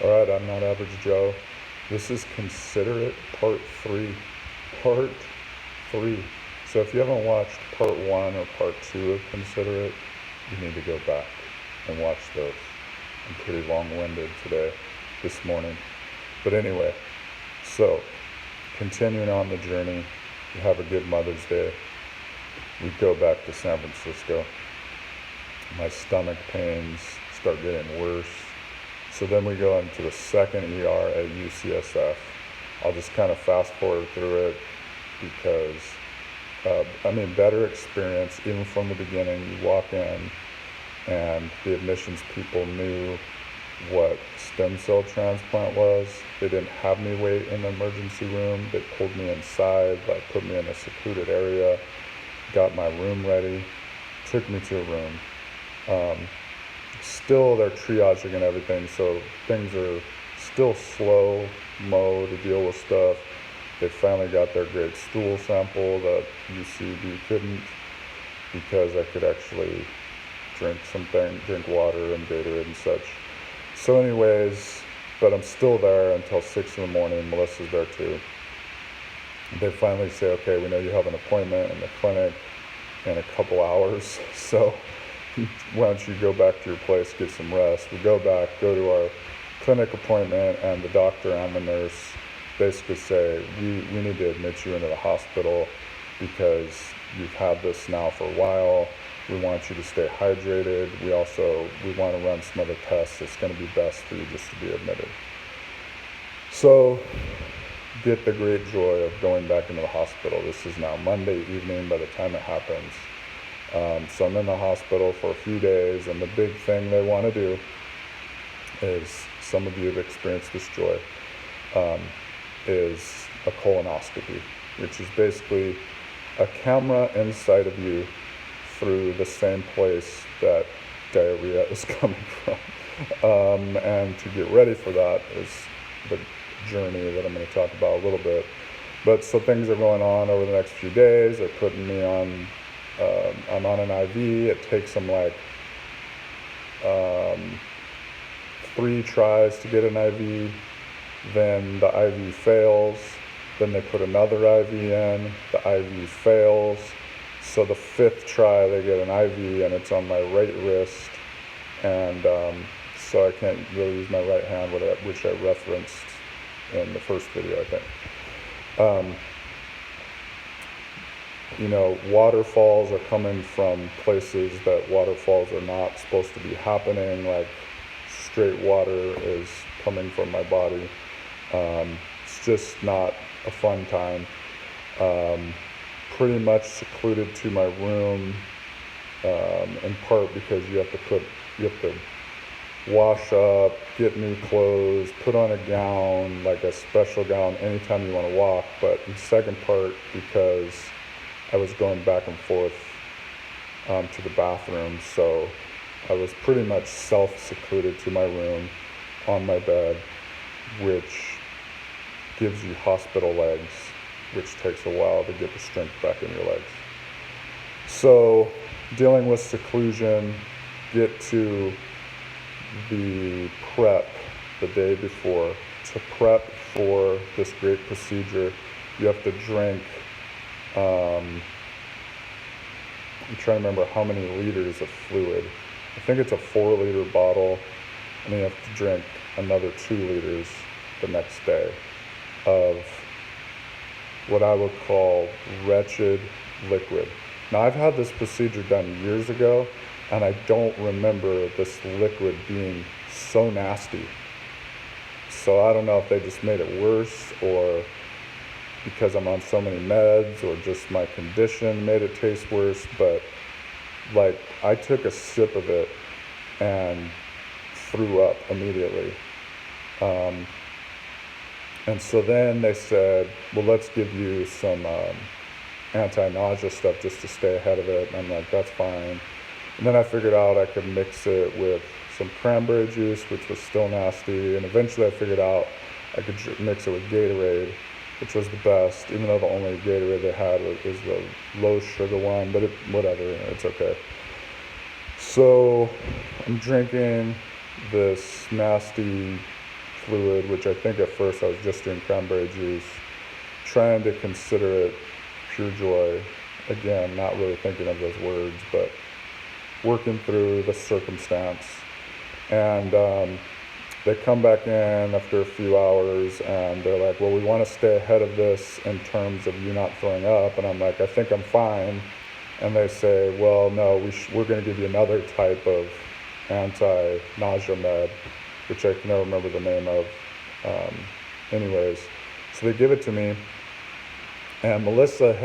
Alright, I'm Not Average Joe. This is Consider It Part 3. Part 3. So if you haven't watched Part 1 or Part 2 of Consider It, you need to go back and watch those. I'm pretty long-winded today, this morning. But anyway, so continuing on the journey, you have a good Mother's Day. We go back to San Francisco. My stomach pains start getting worse. So then we go into the second ER at UCSF. I'll just kind of fast forward through it because, better experience even from the beginning. You walk in and the admissions people knew what stem cell transplant was. They didn't have me wait in the emergency room. They pulled me inside, put me in a secluded area, got my room ready, took me to a room. Still they're triaging and everything, so things are still slow-mo to deal with stuff. They finally got their great stool sample that UCB couldn't, because I could actually drink water and Gatorade and such. So anyways, but I'm still there until 6 in the morning. Melissa's there too. They finally say, okay, we know you have an appointment in the clinic in a couple hours, so why don't you go back to your place, get some rest. We go back, go to our clinic appointment, and the doctor and the nurse basically say, we need to admit you into the hospital because you've had this now for a while. We want you to stay hydrated. We want to run some other tests. It's going to be best for you just to be admitted. So get the great joy of going back into the hospital. This is now Monday evening by the time it happens. So I'm in the hospital for a few days, and the big thing they want to do is, some of you have experienced this joy, is a colonoscopy, which is basically a camera inside of you through the same place that diarrhea is coming from. And to get ready for that is the journey that I'm going to talk about a little bit. But so things are going on over the next few days. They're putting me on, I'm on an IV. It takes them 3 tries to get an IV. Then the IV fails. Then they put another IV in. The IV fails. So the 5th try, they get an IV, and it's on my right wrist. And so I can't really use my right hand, which I referenced in the first video, I think. Waterfalls are coming from places that waterfalls are not supposed to be happening, like straight water is coming from my body. It's just not a fun time. Pretty much secluded to my room, in part because you have to wash up, get new clothes, put on a gown, like a special gown, anytime you want to walk. But in second part, because I was going back and forth to the bathroom, so I was pretty much self-secluded to my room on my bed, which gives you hospital legs, which takes a while to get the strength back in your legs. So dealing with seclusion, get to the prep the day before. To prep for this great procedure, you have to drink, I'm trying to remember how many liters of fluid. I think it's a 4-liter bottle, and you have to drink another 2 liters the next day of what I would call wretched liquid. Now, I've had this procedure done years ago, and I don't remember this liquid being so nasty. So I don't know if they just made it worse, or because I'm on so many meds, or just my condition made it taste worse. But I took a sip of it and threw up immediately. And so then they said, well, let's give you some anti-nausea stuff just to stay ahead of it. And I'm like, that's fine. And then I figured out I could mix it with some cranberry juice, which was still nasty. And eventually I figured out I could mix it with Gatorade, which was the best, even though the only Gatorade they had was the low sugar one. But whatever, it's okay. So I'm drinking this nasty fluid, which I think at first I was just doing cranberry juice, trying to consider it pure joy. Again, not really thinking of those words, but working through the circumstance. And they come back in after a few hours and they're like, well, we want to stay ahead of this in terms of you not throwing up. And I'm like, I think I'm fine. And they say, well, no, we're going to give you another type of anti-nausea med, which I can never remember the name of. Anyways, so they give it to me. And Melissa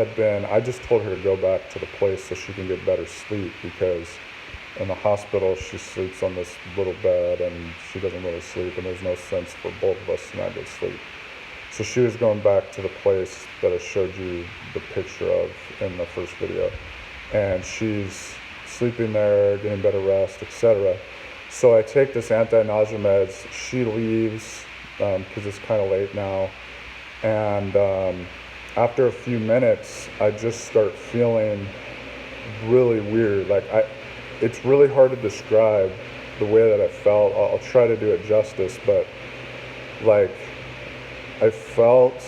I just told her to go back to the place so she can get better sleep, because in the hospital she sleeps on this little bed and she doesn't really sleep, and there's no sense for both of us to not get sleep. So she was going back to the place that I showed you the picture of in the first video, and she's sleeping there, getting better rest, etc. So I take this anti-nausea meds. She leaves because it's kind of late now, and after a few minutes I just start feeling really weird. It's really hard to describe the way that I felt. I'll try to do it justice, but I felt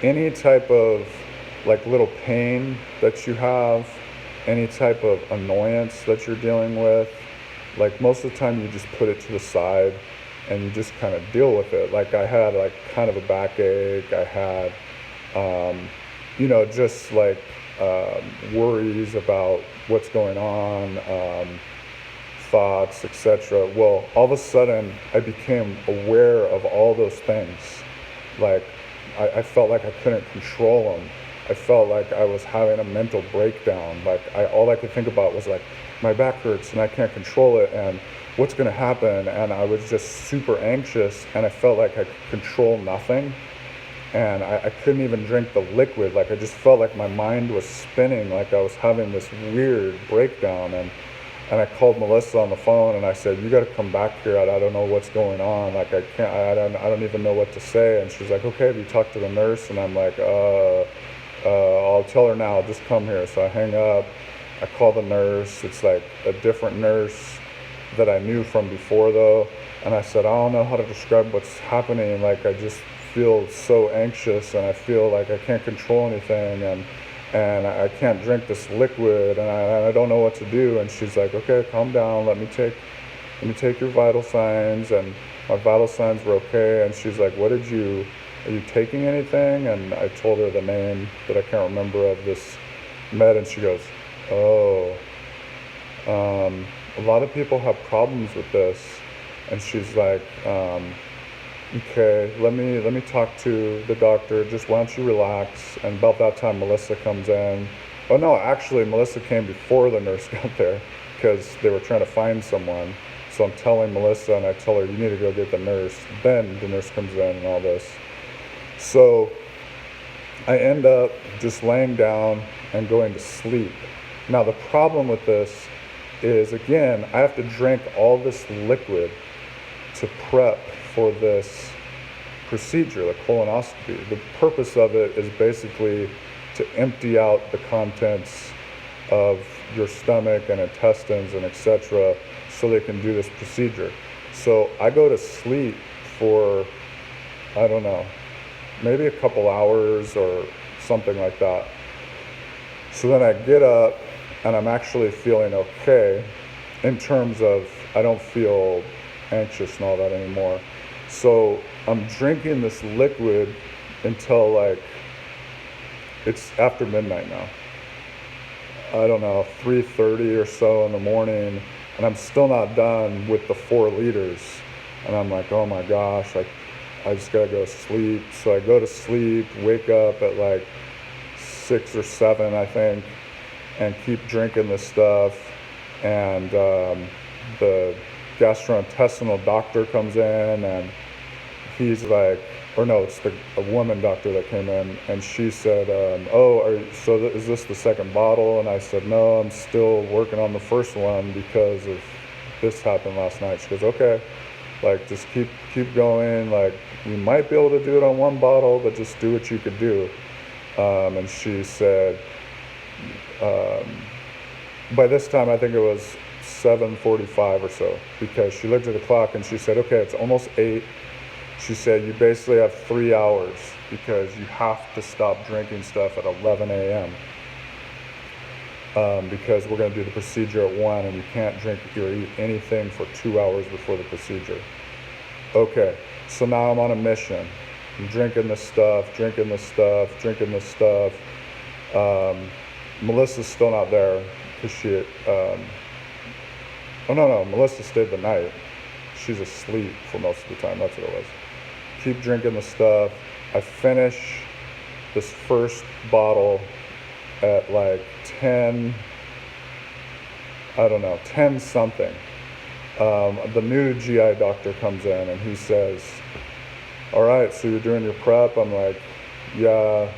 any type of little pain that you have, any type of annoyance that you're dealing with, most of the time you just put it to the side and you just kind of deal with it. I had kind of a backache. I had just worries about what's going on, thoughts, etc. Well, all of a sudden I became aware of all those things. I felt like I couldn't control them. I felt like I was having a mental breakdown. All I could think about was my back hurts and I can't control it, and what's going to happen. And I was just super anxious, and I felt like I could control nothing. And I couldn't even drink the liquid. I just felt like my mind was spinning, I was having this weird breakdown. And I called Melissa on the phone and I said, you got to come back here. I don't know what's going on. I don't even know what to say. And she's like, okay, have you talked to the nurse? And I'm like, I'll tell her now, just come here. So I hang up, I call the nurse. It's a different nurse that I knew from before though. And I said, I don't know how to describe what's happening. I just feel so anxious, and I feel like I can't control anything, and I can't drink this liquid, and I don't know what to do. And she's like, okay, calm down, let me take your vital signs. And my vital signs were okay. And she's like, are you taking anything? And I told her the name that I can't remember of this med, and she goes, oh, a lot of people have problems with this. And she's like, okay, let me talk to the doctor. Just why don't you relax? And about that time, Melissa comes in. Oh no, actually, Melissa came before the nurse got there because they were trying to find someone. So I'm telling Melissa, and I tell her, you need to go get the nurse. Then the nurse comes in and all this. So I end up just laying down and going to sleep. Now the problem with this is, again, I have to drink all this liquid to prep for this procedure, the colonoscopy. The purpose of it is basically to empty out the contents of your stomach and intestines and etc. so they can do this procedure. So I go to sleep for, I don't know, maybe a couple hours or something like that. So then I get up and I'm actually feeling okay in terms of I don't feel anxious and all that anymore. So I'm drinking this liquid until it's after midnight now. I don't know, 3:30 or so in the morning, and I'm still not done with the 4 liters. And I'm like, oh my gosh, I just gotta go to sleep. So I go to sleep, wake up at 6 or 7, I think, and keep drinking this stuff. And the gastrointestinal doctor comes in, and he's like, or no, it's a woman doctor that came in, and she said, is this the second bottle? And I said, no, I'm still working on the first one because of this happened last night. She goes, okay, just keep going. You might be able to do it on 1 bottle, but just do what you could do. And she said, by this time, I think it was 7:45 or so, because she looked at the clock and she said, okay, it's almost 8. She said, you basically have 3 hours because you have to stop drinking stuff at 11 a.m. Because we're going to do the procedure at 1 and you can't drink or eat anything for 2 hours before the procedure. Okay, so now I'm on a mission. I'm drinking this stuff. Melissa's still not there because she, Melissa stayed the night. She's asleep for most of the time, that's what it was. Keep drinking the stuff. I finish this first bottle at like 10 something. The new GI doctor comes in and he says, all right, so you're doing your prep? I'm like, yeah,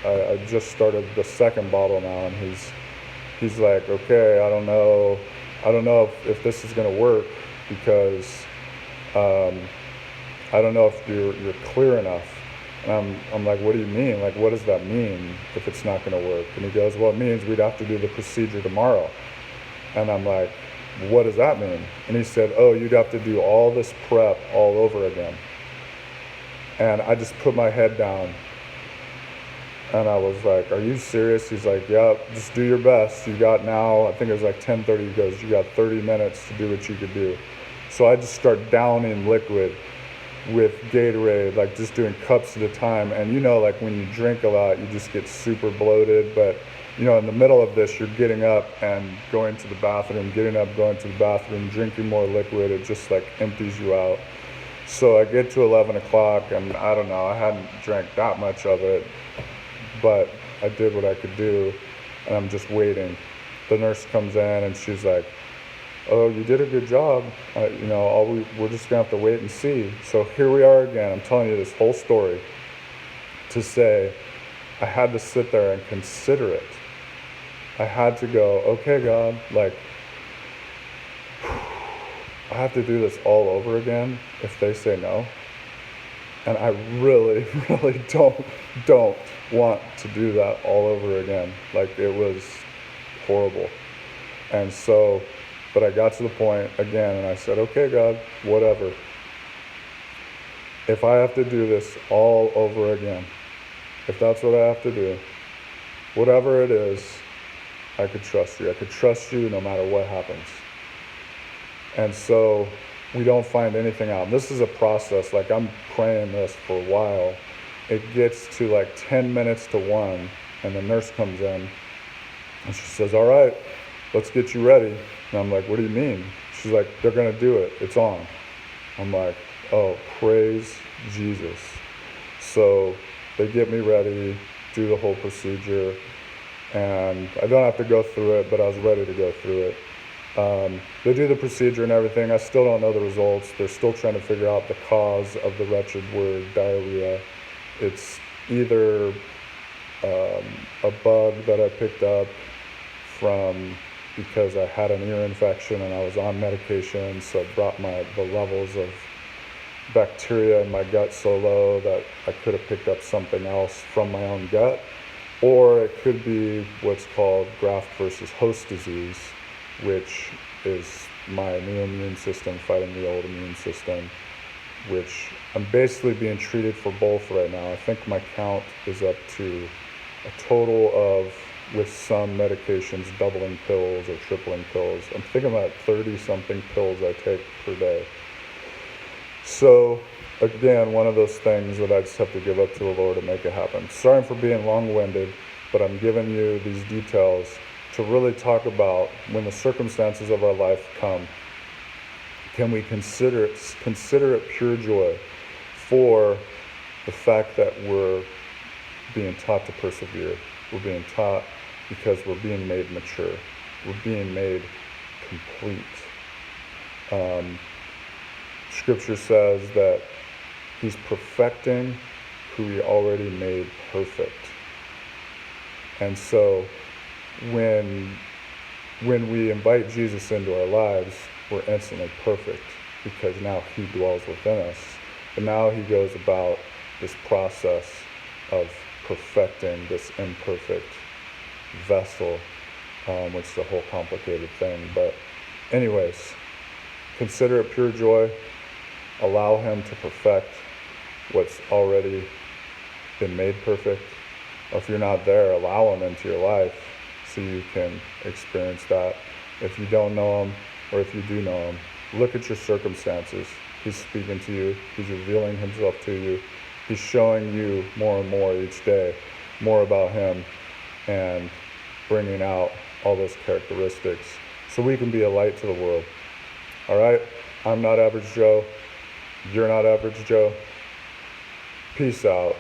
I just started the second bottle now. And he's like, okay, I don't know if this is going to work because I don't know if you're clear enough. And I'm like, what do you mean? Like, what does that mean if it's not going to work? And he goes, well, it means we'd have to do the procedure tomorrow. And I'm like, what does that mean? And he said, oh, you'd have to do all this prep all over again. And I just put my head down and I was like, are you serious? He's like, yeah, just do your best. You got now, I think it was like 10:30, he goes, you got 30 minutes to do what you could do. So I just start downing liquid with Gatorade, like just doing cups at a time. And you know, like when you drink a lot, you just get super bloated. But you know, in the middle of this, you're getting up and going to the bathroom, drinking more liquid. It just like empties you out. So I get to 11 o'clock and I don't know, I hadn't drank that much of it, but I did what I could do and I'm just waiting. The nurse comes in and she's like, oh, you did a good job. We're just gonna have to wait and see. So here we are again. I'm telling you this whole story to say I had to sit there and consider it. I had to go, okay, God, like, I have to do this all over again if they say no. And I really, really don't want to do that all over again. Like, it was horrible. And so, but I got to the point again and I said, okay, God, whatever. If I have to do this all over again, if that's what I have to do, whatever it is, I could trust you. I could trust you no matter what happens. And so we don't find anything out. And this is a process, like I'm praying this for a while. It gets to like 10 minutes to 1 and the nurse comes in and she says, all right, let's get you ready. And I'm like, what do you mean? She's like, they're gonna do it, it's on. I'm like, oh, praise Jesus. So they get me ready, do the whole procedure, and I don't have to go through it, but I was ready to go through it. They do the procedure and everything. I still don't know the results. They're still trying to figure out the cause of the wretched word diarrhea. It's either a bug that I picked up from because I had an ear infection and I was on medication, so it brought the levels of bacteria in my gut so low that I could have picked up something else from my own gut. Or it could be what's called graft versus host disease, which is my new immune system fighting the old immune system, which I'm basically being treated for both right now. I think my count is up to a total of, with some medications, doubling pills or tripling pills. I'm thinking about 30-something pills I take per day. So, again, one of those things that I just have to give up to the Lord to make it happen. Sorry for being long-winded, but I'm giving you these details to really talk about when the circumstances of our life come. Can we consider it pure joy for the fact that we're being taught to persevere. We're being taught because we're being made mature. We're being made complete. Scripture says that He's perfecting who He already made perfect. And so when we invite Jesus into our lives, we're instantly perfect because now He dwells within us. But now He goes about this process of perfecting this imperfect vessel, which is a whole complicated thing. But Anyways, consider it pure joy. Allow him to perfect what's already been made perfect. Or if you're not there, allow him into your life so you can experience that. If you don't know him, or if you do know him, look at your circumstances. He's speaking to you. He's revealing himself to you. He's showing you more and more each day, more about him, and bringing out all those characteristics so we can be a light to the world. All right? I'm not Average Joe. You're not Average Joe. Peace out.